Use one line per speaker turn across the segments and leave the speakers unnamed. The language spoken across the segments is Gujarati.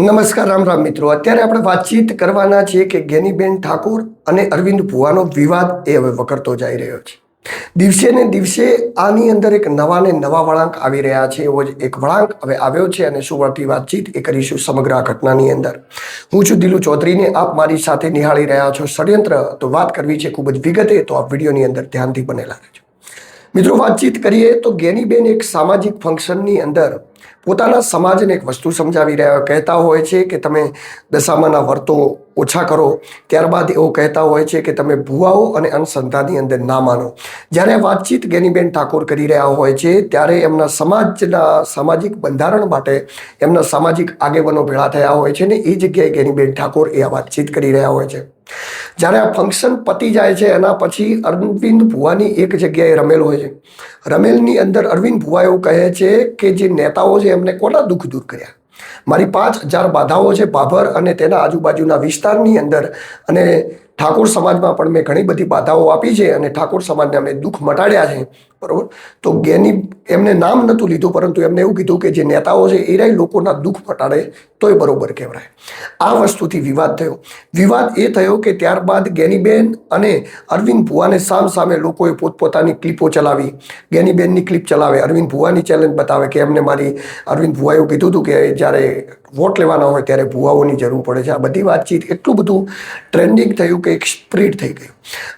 નમસ્કાર રામ રામ મિત્રો, અત્યારે આપણે વાતચીત કરવાના છીએ કે ગેનીબેન ઠાકોર અને અરવિંદ ભુવાનો વિવાદ એ હવે વકરતો જઈ રહ્યો છે. દિવસે ને દિવસે આની અંદર એક નવા ને નવા વળાંક આવી રહ્યા છે. એવો જ એક વળાંક હવે આવ્યો છે અને શું વળતી વાતચીત એ કરીશું સમગ્ર આ ઘટનાની અંદર. હું છું દિલુ ચૌધરીને આપ મારી સાથે નિહાળી રહ્યા છો ષડયંત્ર. તો વાત કરવી છે ખૂબ જ વિગતે, તો આ વિડીયોની અંદર ધ્યાનથી બનેલા રહેજો મિત્રો. વાતચીત કરીએ તો ગેનીબેન એક સામાજિક ફંક્શનની અંદર પોતાના સમાજને એક વસ્તુ સમજાવી રહ્યા કહેતા હોય છે કે તમે દશામાના વર્તો ઓછા કરો. ત્યારબાદ એવું કહેતા હોય છે કે તમે ભુવાઓ અને અંધશ્રદ્ધાની અંદર ના માનો. જ્યારે વાતચીત ગેનીબેન ઠાકોર કરી રહ્યા હોય છે ત્યારે એમના સમાજના સામાજિક બંધારણ માટે એમના સામાજિક આગેવાનો ભેળા થયા હોય છે ને એ જગ્યાએ ગેનીબેન ઠાકોર એ આ વાતચીત કરી રહ્યા હોય છે. જ્યારે આ ફંક્શન પતી જાય છે એના પછી અરવિંદ ભુવાની એક જગ્યાએ રમેલ હોય છે. રમેલની અંદર અરવિંદ ભુવા એવું કહે છે કે જે નેતાઓ છે એમને કોના દુઃખ દૂર કર્યા. મારી 5000 બાધાઓ છે ભાભર અને તેના આજુબાજુના વિસ્તારની અંદર, અને ઠાકોર સમાજમાં પણ મેં ઘણી બધી બાધાઓ આપી છે અને ઠાકોર સમાજને અમે દુઃખ મટાડ્યા છે, બરાબર. તો એમને નામ નહોતું લીધું, પરંતુ એમને એવું કીધું કે જે નેતાઓ છે એ રહી લોકોના દુઃખ મટાડે તો એ બરોબર કહેવાય. આ વસ્તુથી વિવાદ થયો. વિવાદ એ થયો કે ત્યારબાદ ગેનીબેન અને અરવિંદ ભુવાને સામે લોકોએ પોતપોતાની ક્લિપો ચલાવી. ગેનીબેનની ક્લિપ ચલાવે, અરવિંદ ભુવાની ચેલેન્જ બતાવે કે એમને મારી અરવિંદ ભુવા એવું કીધું હતું કે જ્યારે વોટ લેવાના હોય ત્યારે ભુવાઓની જરૂર પડે છે. આ બધી વાતચીત એટલું બધું ટ્રેન્ડિંગ થયું કે એક સ્પ્રેડ થઈ ગયું.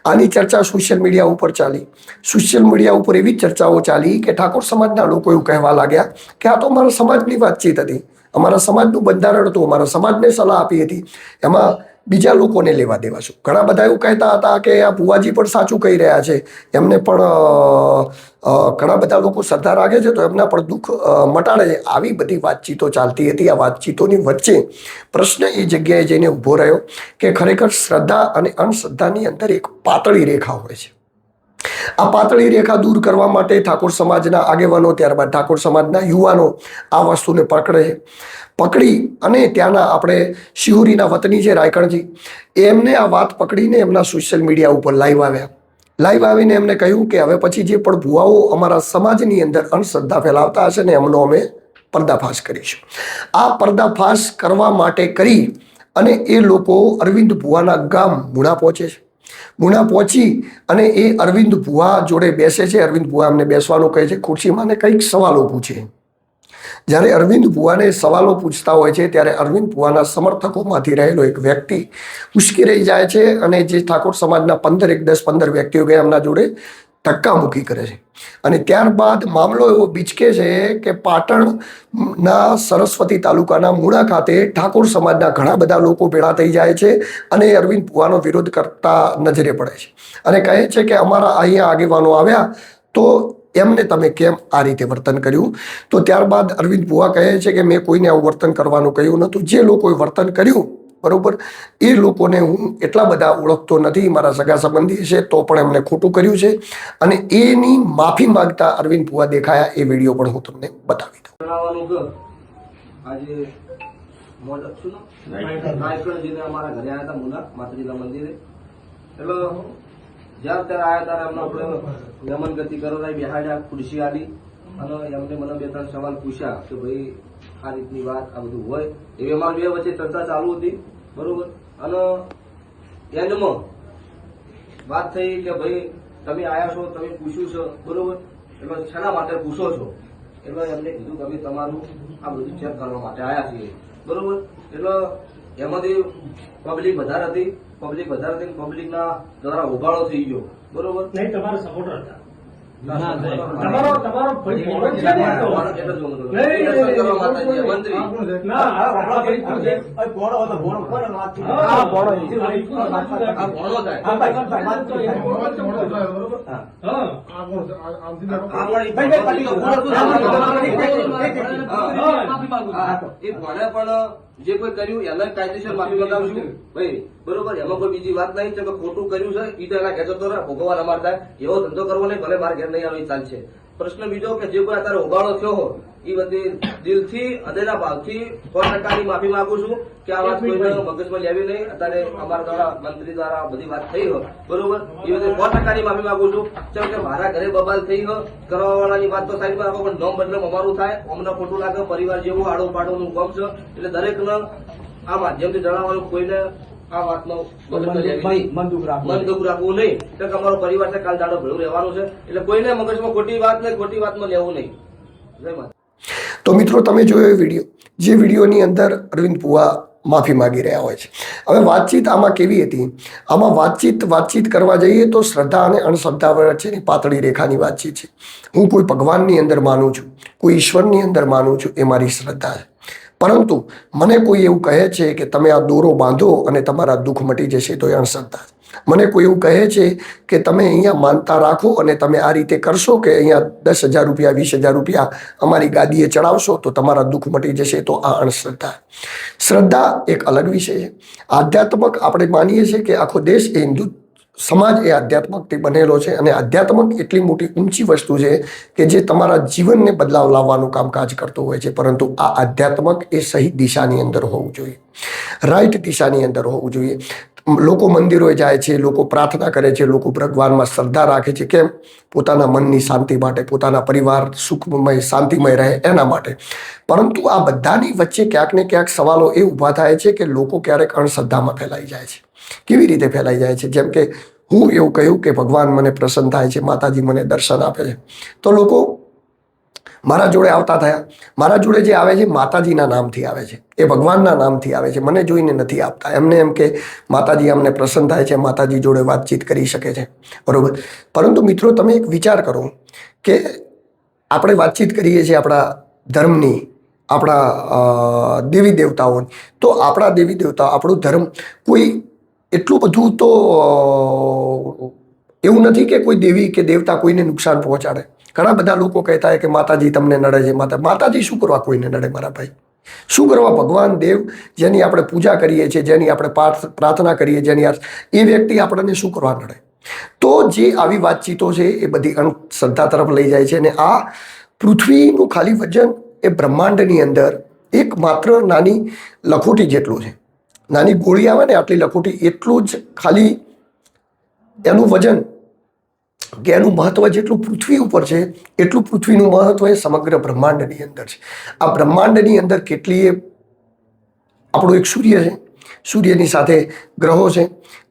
આની ચર્ચા સોશિયલ મીડિયા ઉપર ચાલી. સોશિયલ મીડિયા ઉપર એવી ચર્ચાઓ ચાલી કે ઠાકોર સમાજના લોકો એવું કહેવા લાગ્યા કે આ તો અમારા સમાજની વાતચીત હતી, અમારા સમાજનું બંધારણ હતું, અમારા સમાજને સલાહ આપી હતી, એમાં બીજા લોકોને લેવા દેવા શું. ઘણા બધા એવું કહેતા હતા કે આ ભુવાજી પણ સાચું કહી રહ્યા છે, એમને પણ ઘણા બધા લોકો શ્રદ્ધા રાખે છે તો એમના પણ દુઃખ મટાડે છે. આવી બધી વાતચીતો ચાલતી હતી. આ વાતચીતોની વચ્ચે પ્રશ્ન એ જગ્યાએ જઈને ઊભો રહ્યો કે ખરેખર શ્રદ્ધા અને અંધશ્રદ્ધાની અંદર એક પાતળી રેખા હોય છે. આ પાતળી રેખા દૂર કરવા માટે ઠાકોર સમાજના આગેવાનો, ત્યારબાદ ઠાકોર સમાજના યુવાનો આ વસ્તુને પકડી અને ત્યાંના આપણે શિહોરીના વતની છે રાયકણજી, એમને આ વાત પકડીને એમના સોશિયલ મીડિયા ઉપર લાઈવ આવ્યા. લાઈવ આવીને એમને કહ્યું કે હવે પછી જે પણ ભુવાઓ અમારા સમાજની અંદર અંધશ્રદ્ધા ફેલાવતા હશે ને એમનો અમે પર્દાફાશ કરીશું. આ પર્દાફાશ કરવા માટે કરી અને એ લોકો અરવિંદ ભુવાના ગામ મુણા પહોંચે છે. મુણા પહોંચી અને એ અરવિંદ ભુવા જોડે બેસે છે. અરવિંદ ભુવા એમને બેસવાનું કહે છે, ખુરશીમાં ને કંઈક સવાલો પૂછે. જ્યારે અરવિંદ ભુવાને સવાલો પૂછતા હોય છે ત્યારે અરવિંદ ભુવાના સમર્થકોમાંથી રહેલો એક વ્યક્તિ ઉશ્કેરાઈ જાય છે અને જે ઠાકોર સમાજના 10-15 વ્યક્તિઓ ગયા એમના જોડે ધક્કા મૂકી કરે છે. અને ત્યારબાદ મામલો એવો બીચકે છે કે પાટણના સરસ્વતી તાલુકાના મુણા ખાતે ઠાકોર સમાજના ઘણા બધા લોકો ભેળા થઈ જાય છે અને અરવિંદ ભુવાનો વિરોધ કરતા નજરે પડે છે અને કહે છે કે અમારા અહીંયા આગેવાનો આવ્યા તો એમને તમે કેમ આ રીતે વર્તન કર્યું. તો ત્યારબાદ અરવિંદ ભુવા કહે છે કે મેં કોઈને આવું વર્તન કરવાનું કહ્યું નહોતું. જે લોકોએ વર્તન કર્યું, બરોબર, એ લોકોને હું એટલા બધા ઓળખતો નથી, મારા સગા સંબંધી છે તો પણ એમને ખોટું કર્યું છે અને એની માફી માંગતા અરવિંદ ભુવા દેખાયા. એ વિડીયો પણ હું તમને બતાવી દઉં.
આજે અમારા ઘરે આવ્યા હતા મુના માતાજીના મંદિરે. એટલે જ્યાં ત્યારે આવ્યા ત્યારે એમને આપણે નમન ગતિ કરાવી, બેહાડ્યા, ખુરશી આલી અને એમને મને 2-3 સવાલ પૂછ્યા કે ભાઈ આ રીતની વાત આ બધું હોય. એવી અમારી 2 વચ્ચે ચર્ચા ચાલુ હતી, બરોબર. અને એન્ડમાં વાત થઈ કે ભાઈ તમે આવ્યા છો, તમે પૂછ્યું છે, બરોબર, એટલે શેના માટે પૂછો છો. એટલે એમને કીધું કે અમે તમારું આ બધું ચેક કરવા માટે આવ્યા છીએ, બરોબર. એટલે એમાંથી પબ્લિક વધારે હતી, પબ્લિકના દ્વારા ઉભાળો થઈ ગયો, બરોબર.
નહીં, તમારા સપોર્ટર હતા.
જે કોઈ કર્યું એને કાયદેસર માફી મંગાવશું ભાઈ, બરોબર. એમાં કોઈ બીજી વાત નહીં કે ખોટું કર્યું છે એ તો એના ઘેર જતો રહે, ભોગવવા અમારે થાય. એવો ધંધો કરવો નહીં, ભલે મારા ઘેર નહીં આવે ચાલશે, પ્રશ્ન બીજો કે જે કોઈ અત્યારે ઉબાડો થયો હોય એ બધી દિલથી હૃદયના ભાવથી 100% માફી માંગુ છું કે આ વાત કોઈને મગજમાં લેવી નહીં. અત્યારે અમારા દ્વારા મંત્રી દ્વારા બધી વાત થઈ હોય બરોબર, એ બધી 100% માફી માંગુ છું. કેમ કે મારા ઘરે બબાલ થઈ હોય, કરવા વાળાની વાત તો સાઈડ પર રાખો, પણ નોમ બદનામ અમારું થાય, અમને ખોટું લાગે, પરિવાર જેવું આડો પાડોનું કામ છે. એટલે દરેકને આ માધ્યમથી જણાવવાનું કોઈને આ વાતનો મન દુઃખ રાખવું નહીં. કેમ કે અમારો પરિવાર છે, કાલ દાડો ભેળું રહેવાનું છે. એટલે કોઈને મગજમાં ખોટી વાત નહીં, ખોટી વાતમાં લેવું નહીં. જય માતા.
તો મિત્રો તમે જોયો એ વિડીયો, જે વિડીયોની અંદર અરવિંદ ભુવા માફી માગી રહ્યા હોય છે. હવે વાતચીત આમાં કેવી હતી? આમાં વાતચીત કરવા જઈએ તો શ્રદ્ધા અને અંધશ્રદ્ધા વચ્ચેની પાતળી રેખાની વાતચીત છે. હું કોઈ ભગવાનની અંદર માનું છું, કોઈ ઈશ્વરની અંદર માનું છું, એ મારી શ્રદ્ધા છે. પરંતુ મને કોઈ એવું કહે છે કે તમે આ દોરો બાંધો અને તમારા દુઃખ મટી જશે, તો એ અંધશ્રદ્ધા છે. મને કોઈ એવું કહે છે કે તમે અહીંયા માનતા રાખો અને તમે આ રીતે કરશો કે અહીંયા 10,000 રૂપિયા 20,000 રૂપિયા અમારી ગાદીએ ચડાવશો તો તમારા દુઃખ મટી જશે, તો આ અંધશ્રદ્ધા. શ્રદ્ધા એક અલગ વિષય છે. આધ્યાત્મક આપણે માનીએ છીએ કે આખો દેશ એ હિન્દુ સમાજ એ આધ્યાત્મકથી બનેલો છે, અને આધ્યાત્મક એટલી મોટી ઊંચી વસ્તુ છે કે જે તમારા જીવનને બદલાવ લાવવાનું કામકાજ કરતું હોય છે. પરંતુ આ આધ્યાત્મક એ સહી દિશાની અંદર હોવું જોઈએ, રાઈટ દિશાની અંદર હોવું જોઈએ. લોકો મંદિરોએ જાય છે, લોકો પ્રાર્થના કરે છે, લોકો ભગવાનમાં શ્રદ્ધા રાખે છે. કેમ? પોતાના મનની શાંતિ માટે, પોતાના પરિવાર સુખમય શાંતિમય રહે એના માટે. પરંતુ આ બધાની વચ્ચે ક્યાંક ને ક્યાંક સવાલો એ ઊભા થાય છે કે લોકો ક્યારેક અંધશ્રદ્ધામાં ફેલાઈ જાય છે. કેવી રીતે ફેલાઈ જાય છે? જેમ કે હું એવું કહ્યું કે ભગવાન મને પ્રસન્ન થાય છે, માતાજી મને દર્શન આપે છે, તો લોકો મારા જોડે આવતા થયા. મારા જોડે જે આવે છે માતાજીના નામથી આવે છે, એ ભગવાનના નામથી આવે છે, મને જોઈને નથી આપતા. એમને એમ કે માતાજી અમને પ્રસન્ન થાય છે, માતાજી જોડે વાતચીત કરી શકે છે, બરોબર. પરંતુ મિત્રો તમે એક વિચાર કરો કે આપણે વાતચીત કરીએ છીએ આપણા ધર્મની, આપણા દેવી દેવતાઓની, તો આપણા દેવી દેવતા, આપણું ધર્મ કોઈ એટલું બધું તો એવું નથી કે કોઈ દેવી કે દેવતા કોઈને નુકસાન પહોંચાડે. ઘણા બધા લોકો કહેતા હોય કે માતાજી તમને નડે છે. માતાજી શું કરવા કોઈને નડે મારા ભાઈ? શું કરવા? ભગવાન દેવ જેની આપણે પૂજા કરીએ છીએ, જેની આપણે પ્રાર્થના કરીએ, જેની એ વ્યક્તિ આપણને શું કરવા નડે? તો જે આવી વાતચીતો છે એ બધી અંધશ્રદ્ધા તરફ લઈ જાય છે. અને આ પૃથ્વીનું ખાલી વજન એ બ્રહ્માંડની અંદર એક માત્ર નાની લખોટી જેટલું છે. નાની ગોળી આવે ને આટલી લખોટી, એટલું જ ખાલી એનું વજન કે એનું મહત્વ જેટલું પૃથ્વી ઉપર છે એટલું પૃથ્વીનું મહત્વ એ સમગ્ર બ્રહ્માંડની અંદર છે. આ બ્રહ્માંડની અંદર કેટલીય આપણું એક સૂર્ય છે, સૂર્યની સાથે ગ્રહો છે,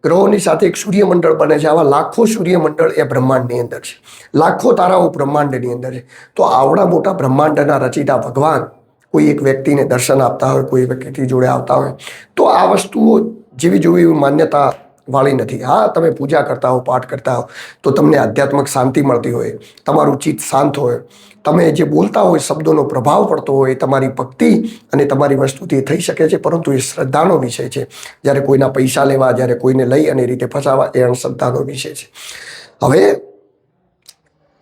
ગ્રહોની સાથે એક સૂર્યમંડળ બને છે. આવા લાખો સૂર્યમંડળ એ બ્રહ્માંડની અંદર છે, લાખો તારાઓ બ્રહ્માંડની અંદર છે. તો આવડા મોટા બ્રહ્માંડના રચિતા ભગવાન કોઈ એક વ્યક્તિને દર્શન આપતા હોય, કોઈ વ્યક્તિ જોડે આવતા હોય, તો આ વસ્તુઓ જેવી જોવી માન્યતા વાળી નથી. હા, તમે પૂજા કરતા હો, પાઠ કરતા હો, તો તમને આધ્યાત્મિક શાંતિ મળતી હોય, તમારું ચિત્ત શાંત હોય, તમે જે બોલતા હોય શબ્દોનો પ્રભાવ પડતો હોય, તમારી ભક્તિ અને તમારી વસ્તુથી થઈ શકે છે. પરંતુ એ શ્રદ્ધાનો વિષય છે. જ્યારે કોઈના પૈસા લેવા, જ્યારે કોઈને લઈ અને રીતે ફસાવા, એ અંધશ્રદ્ધાનો વિષય છે. હવે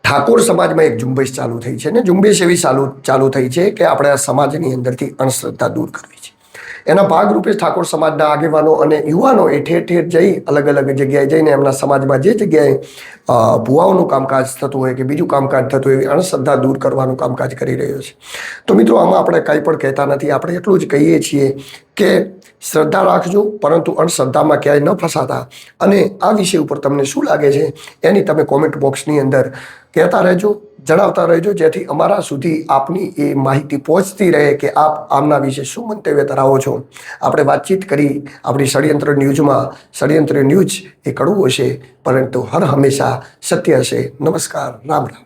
ઠાકોર સમાજમાં એક ઝુંબેશ ચાલુ થઈ છે, ને ઝુંબેશ એવી ચાલુ થઈ છે કે આપણે આ સમાજની અંદરથી અંધશ્રદ્ધા દૂર કરવી છે. એના ભાગરૂપે ઠાકોર સમાજના આગેવાનો અને યુવાનો એ ઠેર ઠેર જઈ, અલગ અલગ જગ્યાએ જઈને એમના સમાજમાં જે જગ્યાએ ભુવાઓનું કામકાજ થતું હોય કે બીજું કામકાજ થતું હોય, એવી અંધશ્રદ્ધા દૂર કરવાનું કામકાજ કરી રહ્યો છે. તો મિત્રો આમાં આપણે કંઈ પણ કહેતા નથી. આપણે એટલું જ કહીએ છીએ કે શ્રદ્ધા રાખજો, પરંતુ અંધશ્રદ્ધામાં ક્યાંય ન ફસાતા. અને આ વિષય ઉપર તમને શું લાગે છે એની તમે કોમેન્ટ બોક્સની અંદર કહેતા રહેજો, જણાવતા રહેજો, જેથી અમારા સુધી આપની એ માહિતી પહોંચતી રહે કે આપ આમના વિશે શું મંતવ્ય ધરાવો છો. આપણે વાતચીત કરી આપણી ષડયંત્ર ન્યૂઝમાં. ષડયંત્ર ન્યૂઝ એ કડવું હશે, પરંતુ હર હંમેશા સત્ય હશે. નમસ્કાર, રામ રામ.